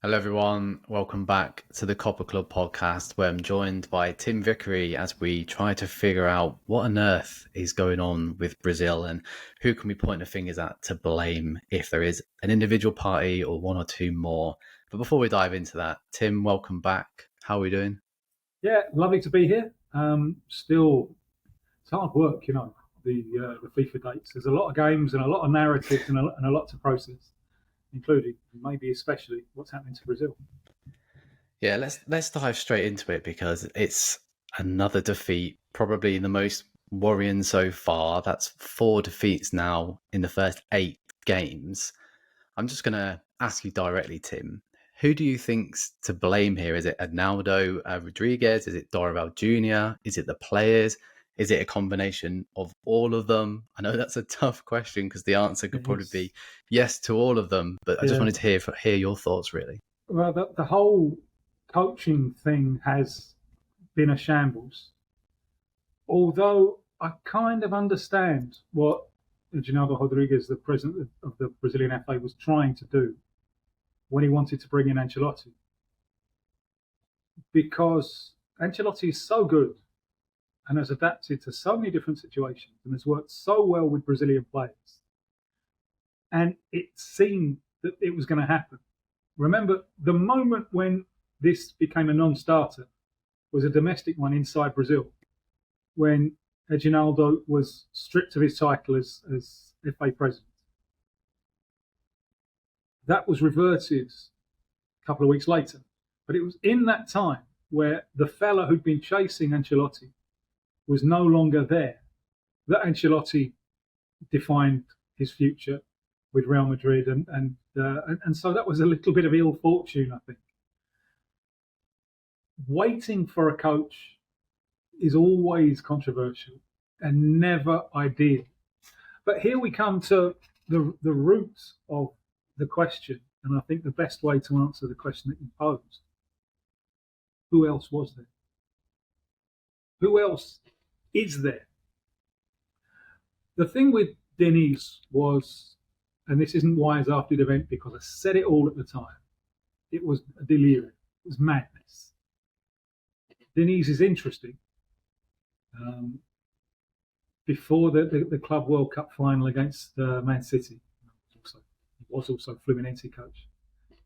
Hello, everyone. Welcome back to the Copper Club podcast, where I'm joined by Tim Vickery as we try to figure out what on earth is going on with Brazil and who can we point the fingers at to blame if there is an individual party or one or two more. But before we dive into that, Tim, welcome back. How are we doing? Yeah, lovely to be here. Still, it's hard work, the FIFA dates. There's a lot of games and a lot of narratives and a lot to process, including maybe especially what's happening to Brazil. Yeah, let's dive straight into it because it's another defeat, probably the most worrying so far. That's 4 defeats now in the first 8 games. I'm just going to ask you directly, Tim. Who do you think's to blame here? Is it Arnaldo Rodriguez? Is it Dorival Junior? Is it the players? Is it a combination of all of them? I know that's a tough question because the answer could probably It's, be yes to all of them, but I just yeah, wanted to hear your thoughts, really. well, the whole coaching thing has been a shambles. Although I kind of understand what Ginaldo Rodriguez, the president of the Brazilian FA, was trying to do when he wanted to bring in Ancelotti, because Ancelotti is so good and has adapted to so many different situations and has worked so well with Brazilian players. And it seemed that it was going to happen. Remember, the moment when this became a non-starter was a domestic one inside Brazil, when Reginaldo was stripped of his title as FA president. That was reverted a couple of weeks later. But it was in that time where the fella who'd been chasing Ancelotti was no longer there that Ancelotti defined his future with Real Madrid, and so that was a little bit of ill fortune, I think. Waiting for a coach is always controversial and never ideal. But here we come to the root of the question, and I think the best way to answer the question that you posed: who else was there? Who else is there? The thing with Diniz was, and this isn't wise after the event because I said it all at the time, it was a delirium, it was madness. Diniz is interesting. Before the Club World Cup final against Man City, he was also Fluminense coach.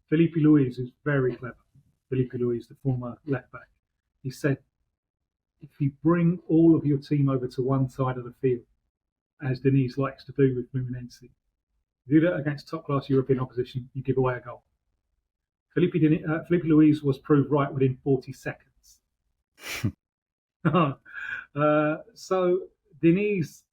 Felipe Luis is very clever. Felipe Luis, the former left back, he said, if you bring all of your team over to one side of the field, as Diniz likes to do with Fluminense, do that against top-class European opposition, you give away a goal. Felipe Luis was proved right within 40 seconds. So Diniz,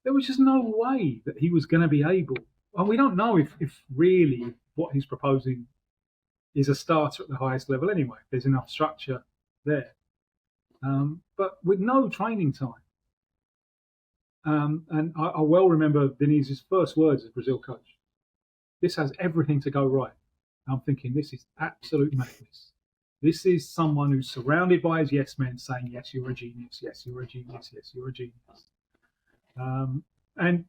there was just no way that he was going to be able. And we don't know if really what he's proposing is a starter at the highest level anyway. There's enough structure there. But with no training time. And I well remember Diniz's first words as Brazil coach. This has everything to go right. And I'm thinking, this is absolute madness. This is someone who's surrounded by his yes men saying, yes, you're a genius, yes, you're a genius, yes, you're a genius. And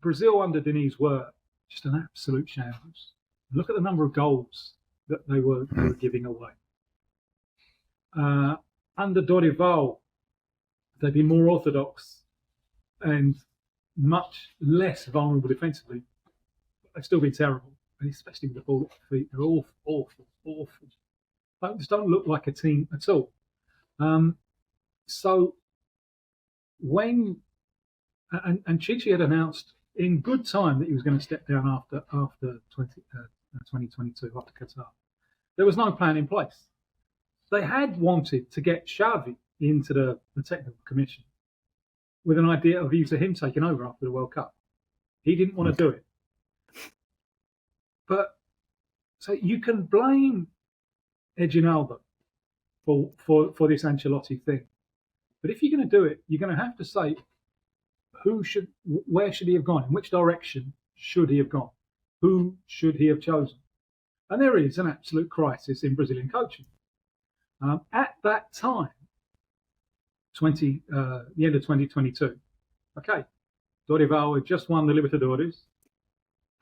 Brazil under Diniz were just an absolute shambles. Look at the number of goals that they were giving away. Under Dorival, they'd be more orthodox and much less vulnerable defensively. But they've still been terrible, and especially with the ball at their feet. They're awful. They just don't look like a team at all. So when and Chichi had announced in good time that he was going to step down after 2022, after Qatar, there was no plan in place. They had wanted to get Xavi into the technical commission with an idea of him taking over after the World Cup. He didn't want to do it. But so you can blame Reginaldo for this Ancelotti thing. But if you're going to do it, you're going to have to say where should he have gone? In which direction should he have gone? Who should he have chosen? And there is an absolute crisis in Brazilian coaching. At that time, the end of 2022, okay, Dorival had just won the Libertadores.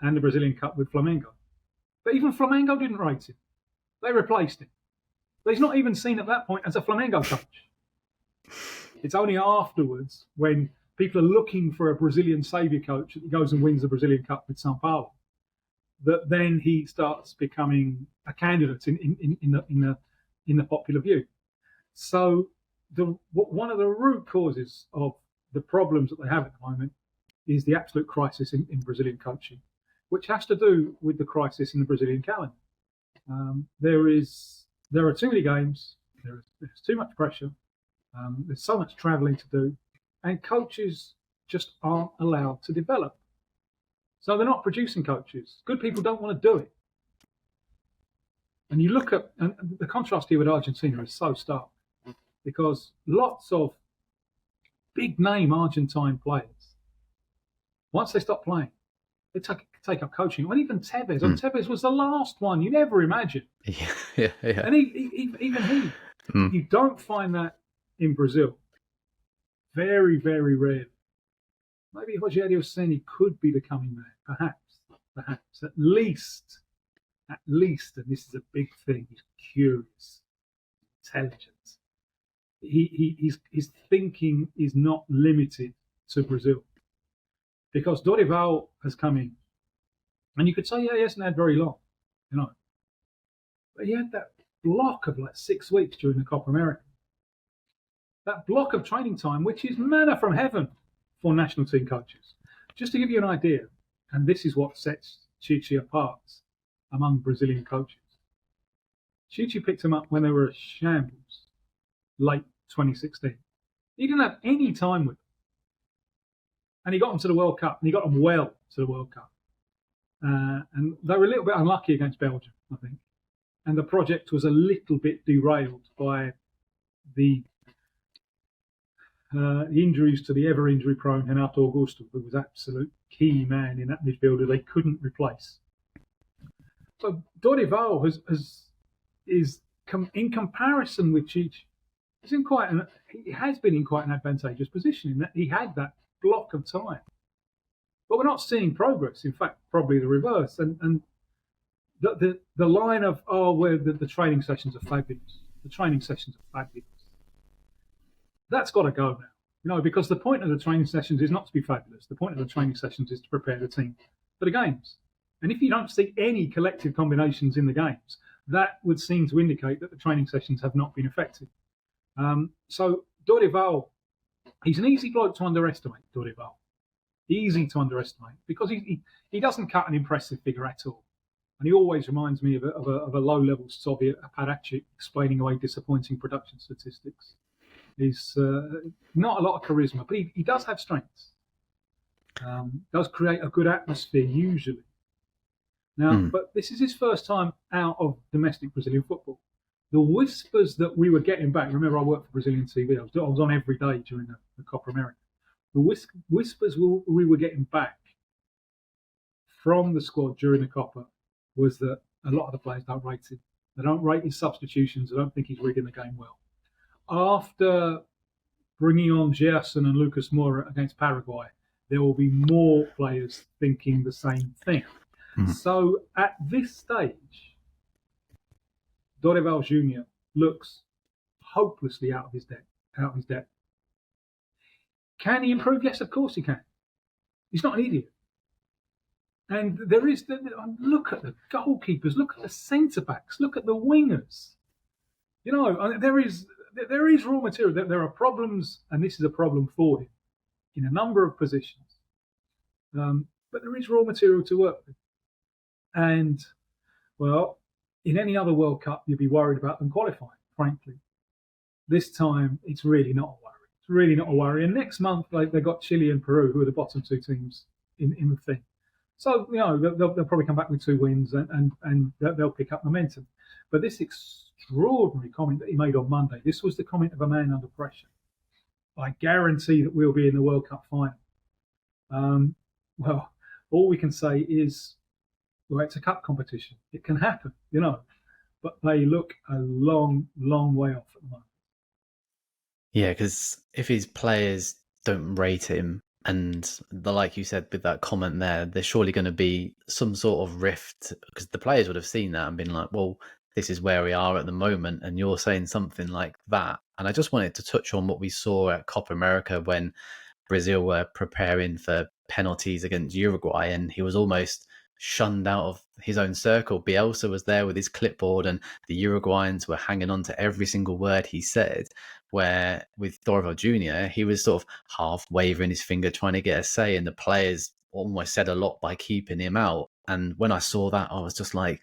and the Brazilian Cup with Flamengo. But even Flamengo didn't rate him. They replaced him. But he's not even seen at that point as a Flamengo coach. It's only afterwards, when people are looking for a Brazilian saviour coach that goes and wins the Brazilian Cup with São Paulo, that then he starts becoming a candidate in the popular view. So one of the root causes of the problems that they have at the moment is the absolute crisis in Brazilian coaching, which has to do with the crisis in the Brazilian calendar. There are too many games, there's too much pressure, there's so much travelling to do, and coaches just aren't allowed to develop. So they're not producing coaches. Good people don't want to do it. And you look at, and the contrast here with Argentina is so stark, because lots of big name Argentine players, once they stop playing, they take up coaching. Well, even Tevez, Tevez was the last one you'd ever imagine. Yeah. And even he, you don't find that in Brazil. Very, very rare. Maybe Rogério Ceni could be the coming man, perhaps. At least, and this is a big thing, he's curious, intelligent. His thinking is not limited to Brazil. Because Dorival has come in, and you could say, he hasn't had very long, but he had that block of like 6 weeks during the Copa America. That block of training time, which is manna from heaven for national team coaches. Just to give you an idea, and this is what sets Chichi apart among Brazilian coaches. Chichi picked him up when they were a shambles, late 2016. He didn't have any time with them. And he got them to the World Cup, and he got them well to the World Cup. And they were a little bit unlucky against Belgium, I think. And the project was a little bit derailed by the injuries to the ever injury-prone Renato Augusto, who was absolute key man in that midfielder they couldn't replace. So Dorival is in comparison with Chichi, he has been in quite an advantageous position in that he had that block of time. But we're not seeing progress. In fact, probably the reverse. And the line of, where the training sessions are fabulous. The training sessions are fabulous. That's got to go now. Because the point of the training sessions is not to be fabulous. The point of the training sessions is to prepare the team for the games. And if you don't see any collective combinations in the games, that would seem to indicate that the training sessions have not been effective. So Dorival, he's an easy bloke to underestimate, Dorival. Easy to underestimate, because he doesn't cut an impressive figure at all. And he always reminds me of a low-level Soviet apparatchik explaining away disappointing production statistics. He's not a lot of charisma, but he does have strengths. Does create a good atmosphere, usually. Now, but this is his first time out of domestic Brazilian football. The whispers that we were getting back, remember I worked for Brazilian TV, I was on every day during the Copa America. The whispers we were getting back from the squad during the Copa was that a lot of the players don't rate him. They don't rate his substitutions. They don't think he's rigging the game well. After bringing on Gerson and Lucas Moura against Paraguay, there will be more players thinking the same thing. So at this stage, Dorival Junior looks hopelessly out of his depth. Can he improve? Yes, of course he can. He's not an idiot. And look at the goalkeepers, look at the centre backs, look at the wingers. There is raw material. There are problems, and this is a problem for him in a number of positions. But there is raw material to work with. And, well, in any other World Cup, you'd be worried about them qualifying, frankly. This time, it's really not a worry. It's really not a worry. And next month, they got Chile and Peru, who are the bottom two teams in the thing. So, they'll probably come back with 2 wins and they'll pick up momentum. But this extraordinary comment that he made on Monday, this was the comment of a man under pressure. I guarantee that we'll be in the World Cup final. Well, all we can say is, well, it's a cup competition. It can happen, but they look a long, long way off at the moment. Yeah, because if his players don't rate him, And like you said with that comment there, there's surely going to be some sort of rift because the players would have seen that and been like, well, this is where we are at the moment. And you're saying something like that. And I just wanted to touch on what we saw at Copa America when Brazil were preparing for penalties against Uruguay, and he was almost shunned out of his own circle. Bielsa was there with his clipboard, and the Uruguayans were hanging on to every single word he said. Where with Dorival Junior, he was sort of half wavering his finger, trying to get a say, and the players almost said a lot by keeping him out. And when I saw that, I was just like,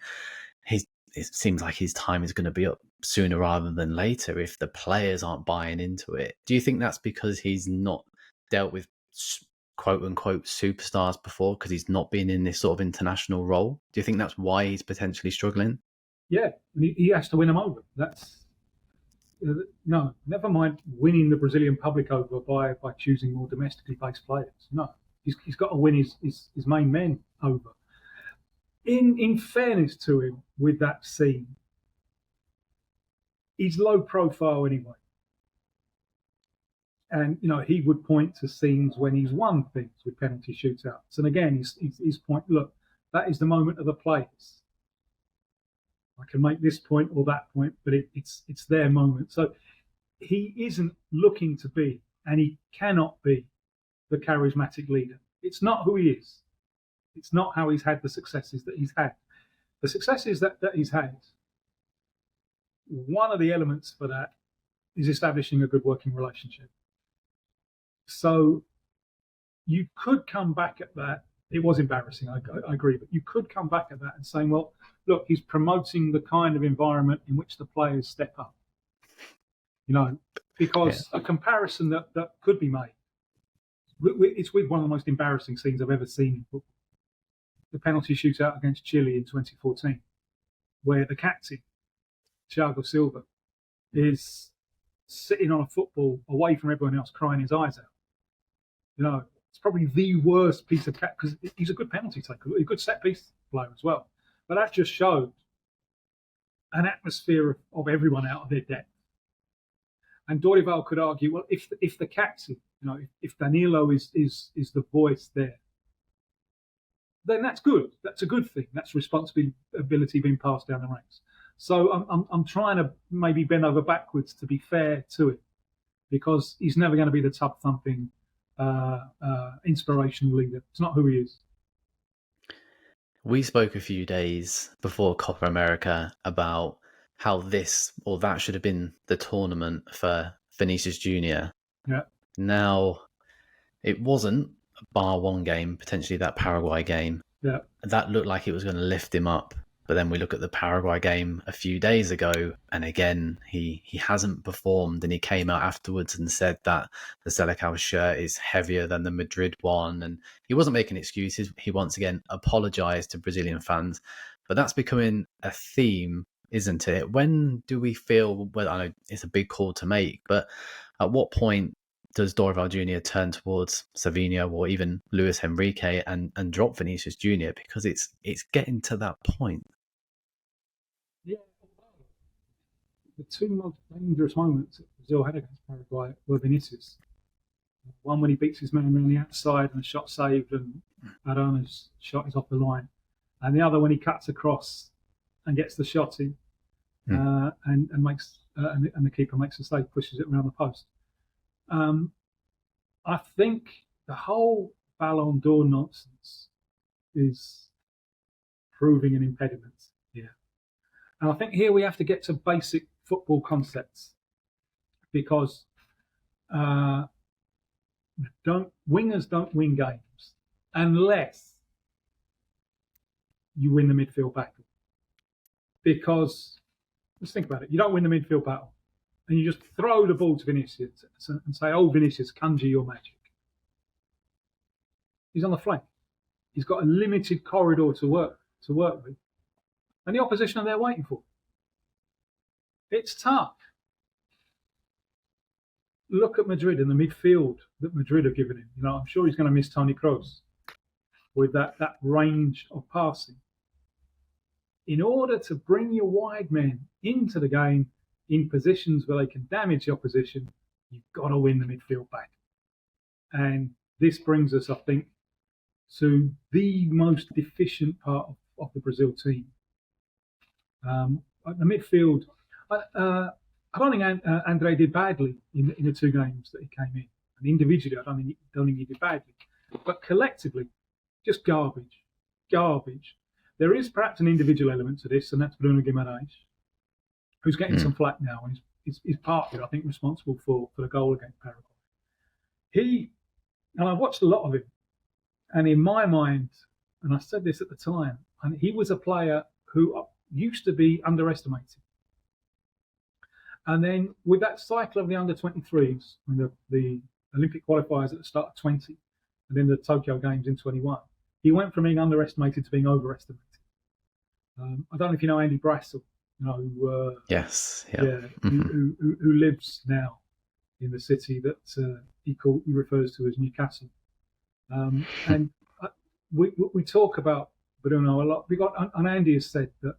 it seems like his time is going to be up sooner rather than later if the players aren't buying into it. Do you think that's because he's not dealt with quote unquote superstars before because he's not been in this sort of international role? Do you think that's why he's potentially struggling? Yeah, he has to win them over. That's no, never mind winning the Brazilian public over by choosing more domestically based players. No, he's got to win his main men over. In fairness to him, with that scene, he's low profile anyway. And, he would point to scenes when he's won things with penalty shootouts. And again, his point, look, that is the moment of the players. I can make this point or that point, but it's their moment. So he isn't looking to be, and he cannot be, the charismatic leader. It's not who he is. It's not how he's had the successes that he's had. The successes that he's had, one of the elements for that is establishing a good working relationship. So you could come back at that. It was embarrassing, I agree, but you could come back at that and say, well, look, he's promoting the kind of environment in which the players step up. Because a comparison that could be made, it's with one of the most embarrassing scenes I've ever seen in football. The penalty shootout against Chile in 2014, where the captain, Thiago Silva, is sitting on a football away from everyone else, crying his eyes out. It's probably the worst piece of because he's a good penalty taker, a good set piece player as well. But that just showed an atmosphere of everyone out of their depth. And Dorival could argue, well, if the captain, if Danilo is the voice there, then that's good. That's a good thing. That's responsibility being passed down the ranks. So I'm trying to maybe bend over backwards to be fair to it, because he's never going to be the tub thumping, inspirational leader. It's not who he is. We spoke a few days before Copa America about how this or that should have been the tournament for Vinicius Junior. Yeah. Now, it wasn't, bar one game, potentially that Paraguay game. Yeah. That looked like it was going to lift him up. But then we look at the Paraguay game a few days ago, and again, he hasn't performed, and he came out afterwards and said that the Seleção shirt is heavier than the Madrid one, and he wasn't making excuses. He once again apologised to Brazilian fans, but that's becoming a theme, isn't it? When do we feel, well, I know it's a big call to make, but at what point does Dorival Junior turn towards Savinho or even Luis Enrique and drop Vinicius Junior? Because it's getting to that point. Yeah, the two most dangerous moments that Brazil had against Paraguay were Vinicius. One when he beats his man around the outside and the shot saved and Arona's shot is off the line. And the other when he cuts across and gets the shot in and makes and the keeper makes a save, pushes it around the post. I think the whole Ballon d'Or nonsense is proving an impediment here. And I think here we have to get to basic football concepts, because wingers don't win games unless you win the midfield battle. Because let's think about it. You don't win the midfield battle, and you just throw the ball to Vinicius and say, "Oh, Vinicius, conjure your magic." He's on the flank. He's got a limited corridor to work with, and the opposition are there waiting for. It's tough. Look at Madrid and the midfield that Madrid have given him. I'm sure he's going to miss Toni Kroos with that range of passing. In order to bring your wide men into the game in positions where they can damage the opposition, you've got to win the midfield back. And this brings us, I think, to the most deficient part of the Brazil team. The midfield, I don't think Andre did badly in the 2 games that he came in. And individually, I don't think he did badly. But collectively, just garbage. There is perhaps an individual element to this, and that's Bruno Guimarães, who's getting some flack now, and he's partly, I think, responsible for the goal against Paraguay. And I watched a lot of him, and in my mind, and I said this at the time, and he was a player who used to be underestimated. And then with that cycle of the under-23s, and the Olympic qualifiers at the start of 20, and then the Tokyo Games in 21, he went from being underestimated to being overestimated. I don't know if you know Andy Brassel, yes, who lives now in the city that he refers to as Newcastle. And we talk about Bruno a lot. And Andy has said that,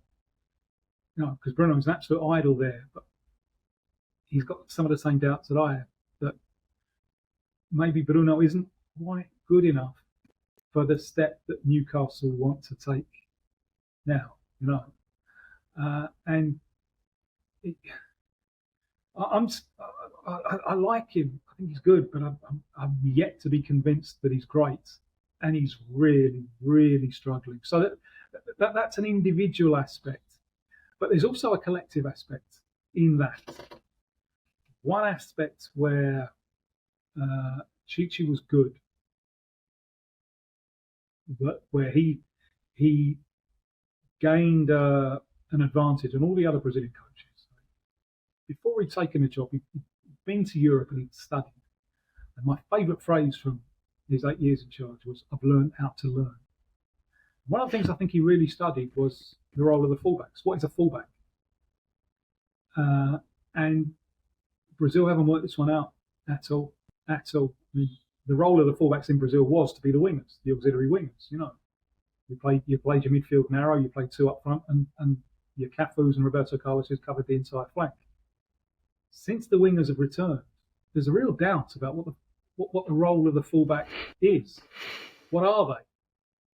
because Bruno is an absolute idol there, but he's got some of the same doubts that I have, that maybe Bruno isn't quite good enough for the step that Newcastle want to take now, and I like him. I think he's good, but I'm yet to be convinced that he's great, and he's really, really struggling. So that's an individual aspect, but there's also a collective aspect in that. One aspect where Chichi was good, but where he gained an advantage, and all the other Brazilian coaches, before he'd taken the job, he'd been to Europe and he'd studied. And my favourite phrase from his 8 years in charge was, "I've learned how to learn." One of the things I think he really studied was the role of the fullbacks. What is a fullback? And Brazil haven't worked this one out at all. The role of the fullbacks in Brazil was to be the wingers, the auxiliary wingers. You played your midfield narrow, you played 2 up front, and your Cafus and Roberto Carlos's covered the entire flank. Since the wingers have returned, there's a real doubt about what the role of the fullback is. What are they?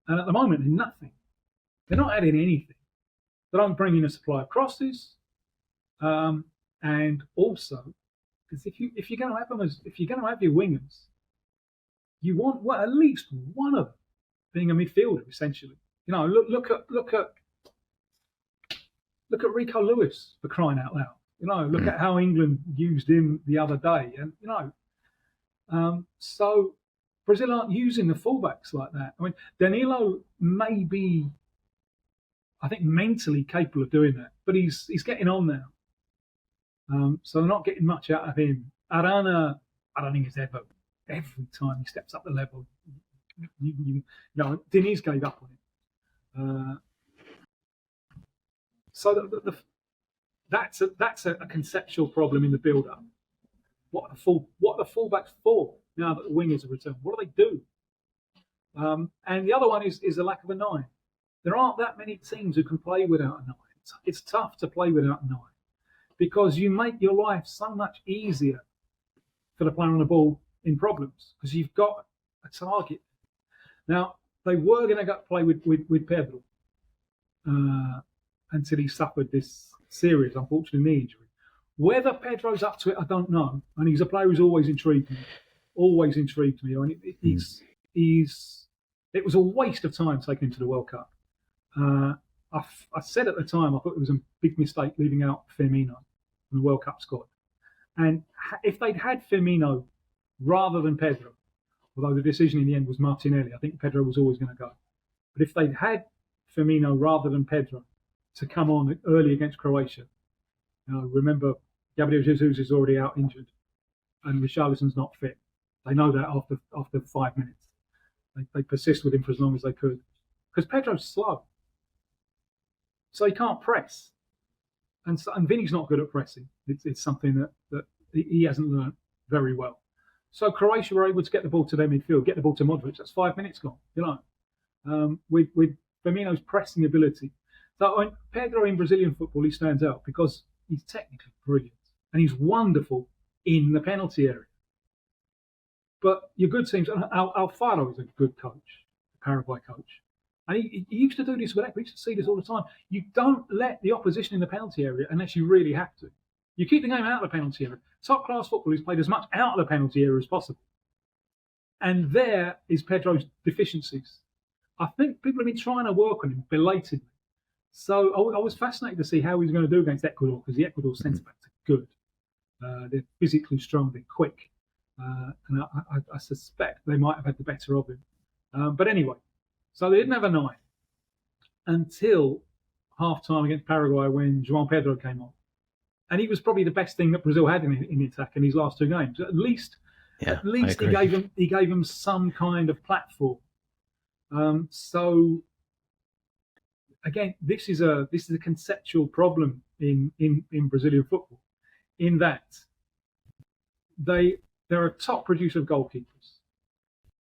And at the moment, they're nothing. They're not adding anything. They don't bring in a supply of crosses, and also, because if you're going to have your wingers, you want at least one of them being a midfielder, essentially. Look at Rico Lewis, for crying out loud. Look at how England used him the other day, and so Brazil aren't using the fullbacks like that. I mean, Danilo may be, I think, mentally capable of doing that, but he's getting on now. So they're not getting much out of him. Arana, I don't think he's every time he steps up the level, Diniz gave up on it. So that's a conceptual problem in the build-up. What are the fullbacks for now that the wingers have returned? What do they do? And the other one is a lack of a 9. There aren't that many teams who can play without a 9. It's tough to play without a 9 because you make your life so much easier for the player on the ball in problems because you've got a target. Now, they were going to play with Pedro until he suffered this serious, unfortunate knee injury. Whether Pedro's up to it, I don't know. And he's a player who's always intrigued me. I mean, it was a waste of time taking him to the World Cup. I said at the time I thought it was a big mistake leaving out Firmino from the World Cup squad. And if they'd had Firmino rather than Pedro, although the decision in the end was Martinelli, I think Pedro was always going to go. But if they'd had Firmino rather than Pedro to come on early against Croatia, remember Gabriel Jesus is already out injured and Richarlison's not fit. They know that after 5 minutes. They persist with him for as long as they could. Because Pedro's slow. So he can't press. And Vinny's not good at pressing. It's something that he hasn't learned very well. So Croatia were able to get the ball to their midfield, get the ball to Modric. That's 5 minutes gone, with Firmino's pressing ability. So Pedro in Brazilian football, he stands out because he's technically brilliant. And he's wonderful in the penalty area. But your good teams, Alfaro is a good coach, a Paraguay coach. And he used to do this with Ecuador. We used to see this all the time. You don't let the opposition in the penalty area unless you really have to. You keep the game out of the penalty area. Top class football is played as much out of the penalty area as possible. And there is Pedro's deficiencies. I think people have been trying to work on him belatedly. So I was fascinated to see how he was going to do against Ecuador, because the Ecuador centre-backs are good. They're physically strong, they're quick. And I suspect they might have had the better of him. But anyway, so they didn't have a 9 until half-time against Paraguay when João Pedro came on. And he was probably the best thing that Brazil had in the attack in these last 2 games. At least he gave them some kind of platform. So again, this is a conceptual problem in Brazilian football, in that they're a top producer of goalkeepers.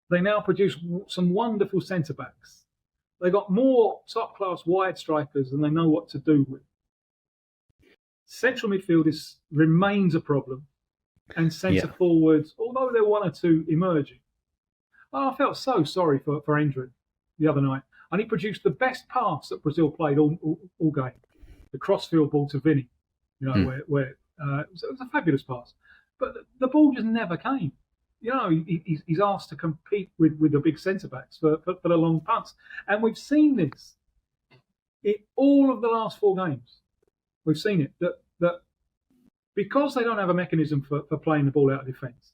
They now produce some wonderful centre backs. They got more top class wide strikers than they know what to do with. Central midfield remains a problem, and centre forwards, although there are 1 or 2 emerging. I felt so sorry for Endrick the other night, and he produced the best pass that Brazil played all game. The crossfield ball to Vini, where it was a fabulous pass, but the ball just never came. He's asked to compete with the big centre backs for the long punts, and we've seen this in all of the last 4 games. We've seen it that because they don't have a mechanism for playing the ball out of defence,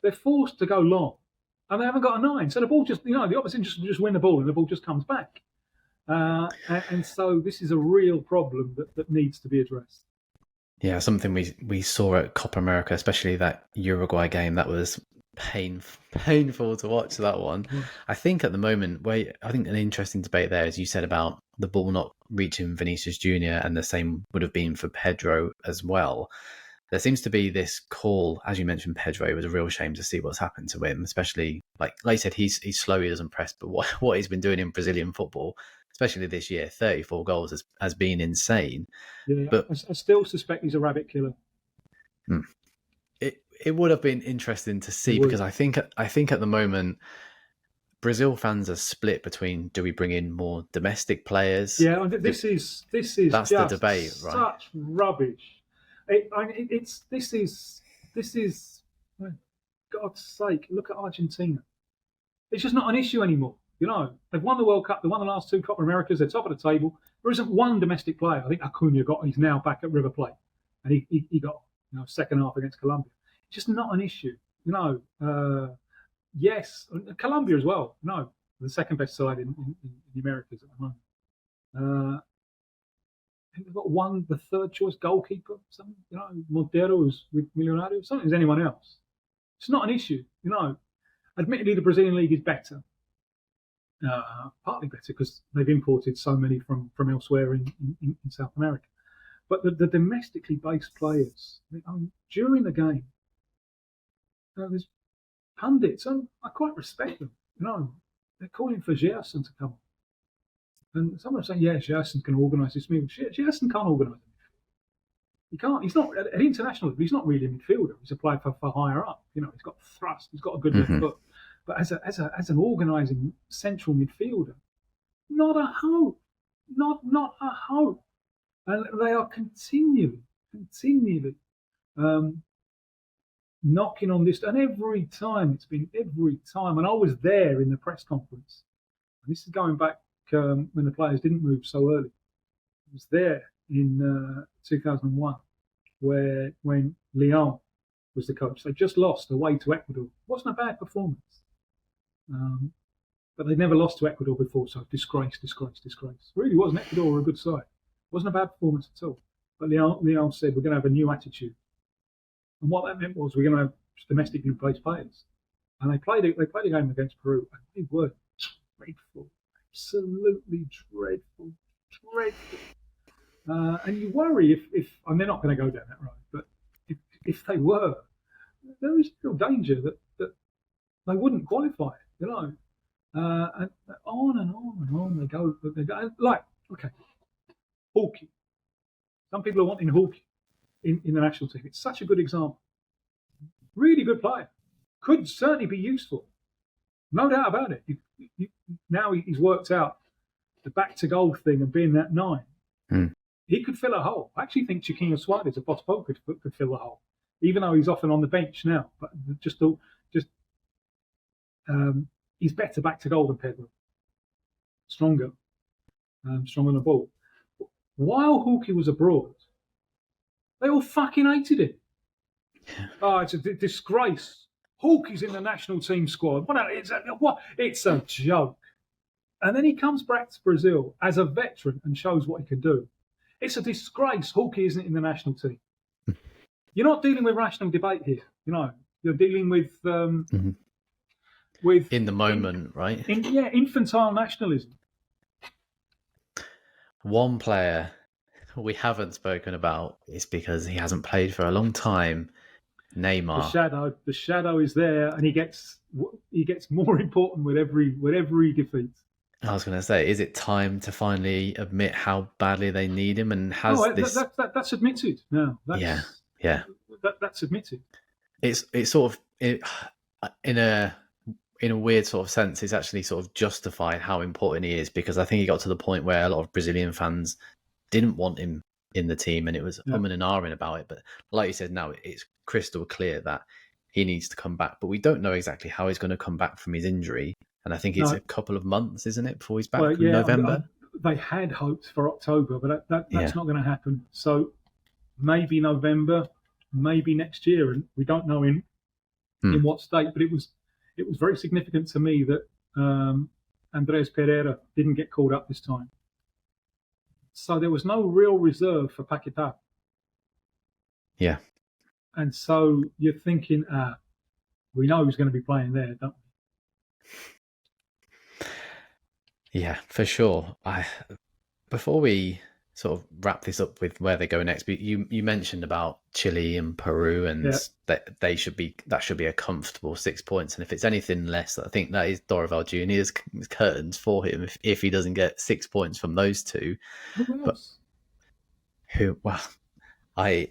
they're forced to go long, and they haven't got a 9. So the ball just, the opposition just win the ball, and the ball just comes back. And so this is a real problem that needs to be addressed. Yeah, something we saw at Copa America, especially that Uruguay game, that was painful to watch, that one. I think at the moment, I think an interesting debate there, as you said, about the ball not reaching Vinicius Junior, and the same would have been for Pedro as well. There seems to be this call, as you mentioned, Pedro. It was a real shame to see what's happened to him, especially like you said, he's slow, he doesn't press, but what he's been doing in Brazilian football, especially this year, 34 goals has been insane. Yeah, but I still suspect he's a rabbit killer. It would have been interesting to see, because I think at the moment Brazil fans are split between, do we bring in more domestic players? Yeah, this is that's just the debate, right? Such rubbish. This is for God's sake, look at Argentina. It's just not an issue anymore. They've won the World Cup, they won the last 2 Copa Americas, they're top of the table. There isn't one domestic player. I think Acuna he's now back at River Plate, and he got second half against Colombia. It's just not an issue. Yes, Colombia as well. No, the second best side in the Americas at the moment. I think they've got the third choice goalkeeper. Something, Montero is with Millonarios. Something as anyone else. It's not an issue. Admittedly, the Brazilian league is better. Partly better because they've imported so many from elsewhere in South America. But the domestically based players, during the game, there's pundits, and I quite respect them. They're calling for Gerson to come on. And someone saying, yeah, Gerson can organise this move. Gerson can't organise it. He can't. He's not at international level. He's not really a midfielder. He's a player for higher up. He's got thrust. He's got a good left foot. But as an organising central midfielder, not a hope. Not a hope. And they are continually knocking on this. And every time, and I was there in the press conference. And this is going back when the players didn't move so early. I was there in 2001, when Leon was the coach. They just lost away to Ecuador. It wasn't a bad performance. But they never lost to Ecuador before, so disgrace. Really wasn't. Ecuador were a good side. It wasn't a bad performance at all. But Leon said, we're going to have a new attitude. And what that meant was we're going to have domestically based players. And they played a game against Peru, and they were dreadful. Absolutely dreadful. And you worry if and they're not going to go down that road, but if they were, there is still danger that they wouldn't qualify, and on and on they go. Like, okay, Hawkey. Some people are wanting Hawkey in the national team. It's such a good example. Really good player. could certainly be useful. No doubt about it. Now he's worked out the back to goal thing and being that 9. He could fill a hole. I actually think Chiquinho Suarez, a possible, could fill a hole, even though he's often on the bench now. But he's better back to goal than Pedro. Stronger on the ball. While Hawkeye was abroad, they all fucking hated him. Oh, it's a disgrace. Hawkey's in the national team squad. It's a joke. And then he comes back to Brazil as a veteran and shows what he can do. It's a disgrace. Hawkeye isn't in the national team. You're not dealing with rational debate here. You're dealing with in the moment, right? Infantile nationalism. One player we haven't spoken about is because he hasn't played for a long time. Neymar. The shadow is there, and he gets more important with every defeat. I was going to say, is it time to finally admit how badly they need him? And that's admitted now. That's admitted. It's sort of in a weird sort of sense, it's actually sort of justified how important he is, because I think he got to the point where a lot of Brazilian fans didn't want him in the team, and it was umming and ahhing about it. But like you said, now it's crystal clear that he needs to come back, but we don't know exactly how he's going to come back from his injury. And I think it's a couple of months, isn't it, before he's back in November? They had hoped for October, but that's not going to happen. So maybe November, maybe next year, and we don't know in what state. But it was very significant to me that Andres Pereira didn't get called up this time. So there was no real reserve for Paquetá. Yeah. And so you're thinking, we know who's going to be playing there, don't we? Yeah, for sure. Before we sort of wrap this up with where they go next, but you mentioned about Chile and Peru, and that should be a comfortable 6 points. And if it's anything less, I think that is Dorival Junior's curtains for him if he doesn't get 6 points from those two. But I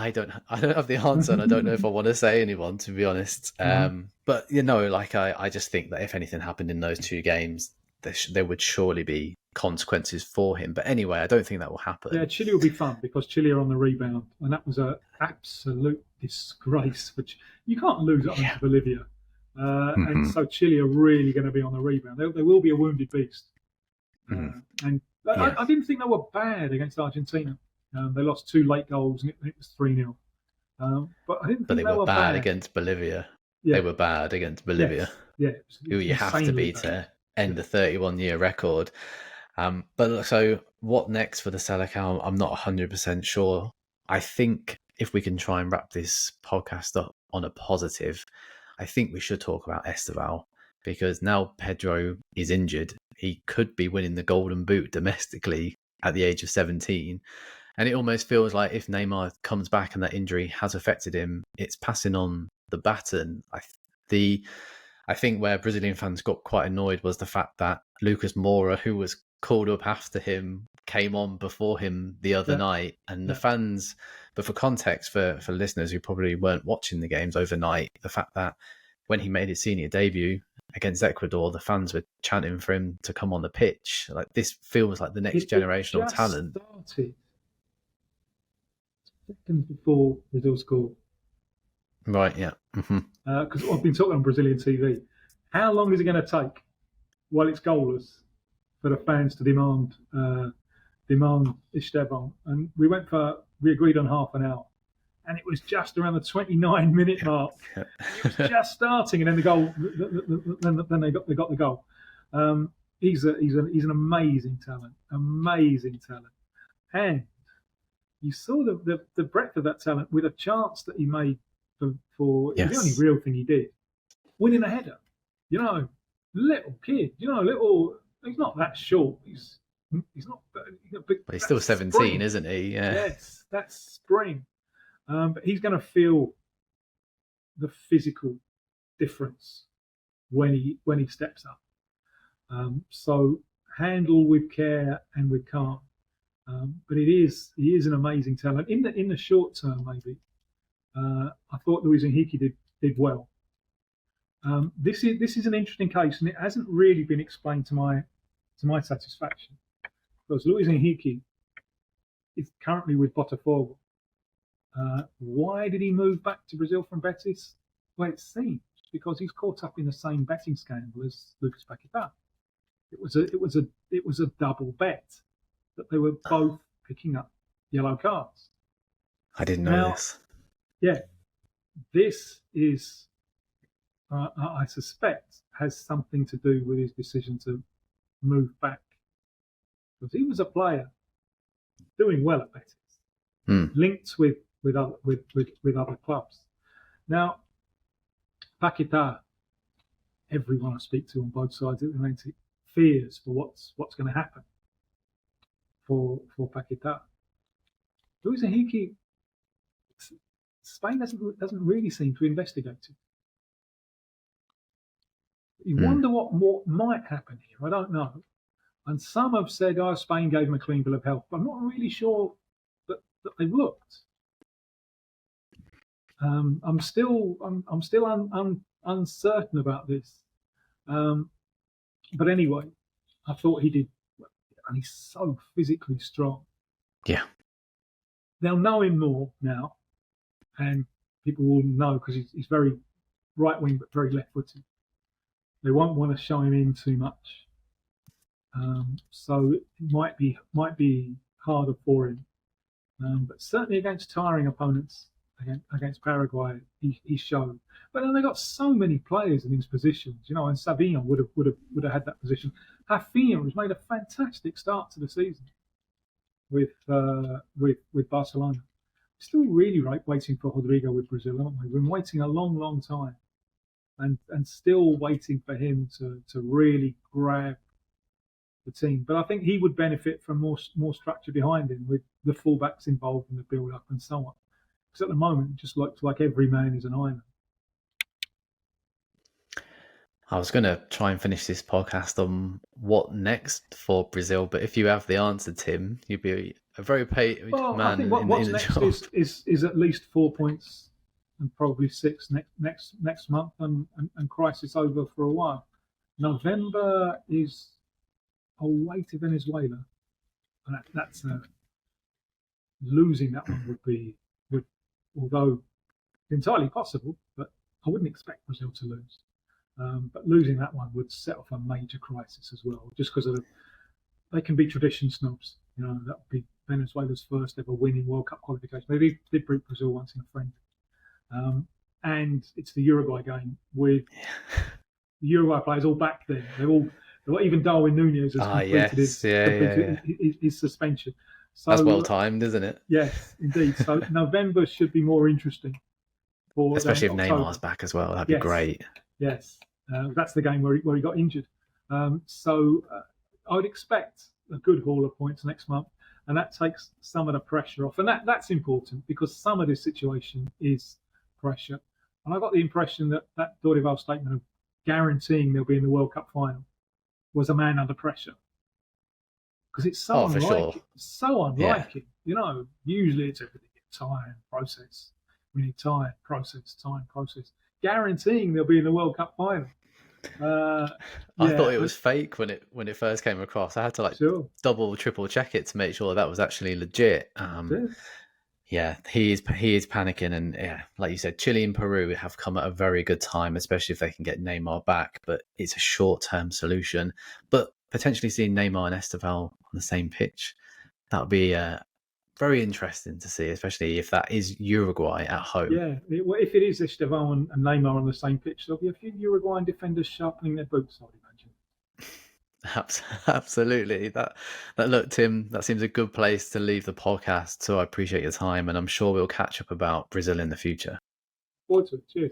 don't have the answer, and I don't know if I want to say anyone, to be honest. But I just think that if anything happened in those two games, there would surely be consequences for him. But anyway, I don't think that will happen. Yeah, Chile will be fun because Chile are on the rebound, and that was an absolute disgrace. Which you can't lose it to Bolivia, and so Chile are really going to be on the rebound. There will be a wounded beast, and I didn't think they were bad against Argentina. They lost 2 late goals, and it was 3-0. But I didn't think they were bad bad against Bolivia. Yeah. They were bad against Bolivia. Who you have to beat to end the 31-year record. But so what next for the Seleção? I'm not 100% sure. I think if we can try and wrap this podcast up on a positive, I think we should talk about Estevao, because now Pedro is injured. He could be winning the Golden Boot domestically at the age of 17. And it almost feels like if Neymar comes back and that injury has affected him, it's passing on the baton. I think where Brazilian fans got quite annoyed was the fact that Lucas Moura, who was called up after him, came on before him the other night. And the fans, but for context, for listeners who probably weren't watching the games overnight, the fact that when he made his senior debut against Ecuador, the fans were chanting for him to come on the pitch. Like, this feels like the next generational talent. Started seconds before Brazil scored. Right, yeah. Because I've been talking on Brazilian TV. How long is it going to take while it's goalless for the fans to demand Estevao? And we agreed on half an hour, and it was just around the 29-minute mark. It was just starting, and then the goal. Then they got the goal. He's an amazing talent, and you saw the breadth of that talent with a chance that he made for the only real thing he did, winning a header. Little kid. He's not that short. He's not. But he's still 17, spring. Isn't he? Yeah. Yes, that's spring. But he's going to feel the physical difference when he steps up. So handle with care and with calm. But he is an amazing talent. In the short term, maybe I thought Luis Henrique did well. This is an interesting case, and it hasn't really been explained to my satisfaction. Because Luis Henrique is currently with Botafogo. Why did he move back to Brazil from Betis? Well, it seems because he's caught up in the same betting scandal as Lucas Paquetá. It was a double bet that they were both picking up yellow cards. I didn't know this. Yeah, this is, I suspect, has something to do with his decision to move back, because he was a player doing well at Betis, linked with other clubs. Now, Paquetá, everyone I speak to on both sides of the Atlantic fears for what's going to happen for Paquetá. Luis Henrique, Spain doesn't really seem to investigate it. You wonder what might happen here. I don't know. And some have said, Spain gave him a clean bill of health, but I'm not really sure that they've looked. I'm still uncertain about this. But anyway, I thought he did well, and he's so physically strong. Yeah. They'll know him more now, and people will know because he's very right wing but very left footed. They won't want to show him in too much, so it might be harder for him. But certainly against tiring opponents, against Paraguay, he showed. But then they got so many players in his positions, and Savinho would have had that position. Rafinha has made a fantastic start to the season with Barcelona. Still really waiting for Rodrigo with Brazil, aren't we? We've been waiting a long time, and still waiting for him to really grab the team. But I think he would benefit from more structure behind him, with the fullbacks involved in the build-up and so on. Because at the moment, it just looks like every man is an island. I was going to try and finish this podcast on what next for Brazil, but if you have the answer, Tim, you'd be a very paid man. I think what's next is at least 4 points and probably 6 next month, and crisis over for a while. November is away to Venezuela, and that's losing that one would, although entirely possible, but I wouldn't expect Brazil to lose. But losing that one would set off a major crisis as well, just because they can be tradition snobs. That would be Venezuela's first ever winning World Cup qualification. They did beat Brazil once in a friendly, and it's the Uruguay game with the Uruguay players all back there. Even Darwin Nunez has completed his suspension. So, that's well timed, isn't it? Yes, indeed. So November should be more interesting, especially if Neymar's back as well. That'd be great. Yes, that's the game where he got injured. So I would expect a good haul of points next month, and that takes some of the pressure off. And that's important, because some of this situation is pressure. And I got the impression that Dorival statement of guaranteeing they'll be in the World Cup final was a man under pressure. Because it's so unlike him. So unlike him. Usually it's everything. Time, process. We need time, process. Guaranteeing they'll be in the World Cup final. I thought it was fake when it first came across. I had to double, triple check it to make sure that was actually legit. Yeah, he is panicking, and like you said, Chile and Peru have come at a very good time, especially if they can get Neymar back. But it's a short-term solution. But potentially seeing Neymar and Estevao on the same pitch, that would be very interesting to see, especially if that is Uruguay at home. Yeah, if it is Estevao and Neymar on the same pitch, there'll be a few Uruguayan defenders sharpening their boots, I'd imagine. Absolutely. That look, Tim, that seems a good place to leave the podcast. So I appreciate your time, and I'm sure we'll catch up about Brazil in the future. Forward to it. Cheers.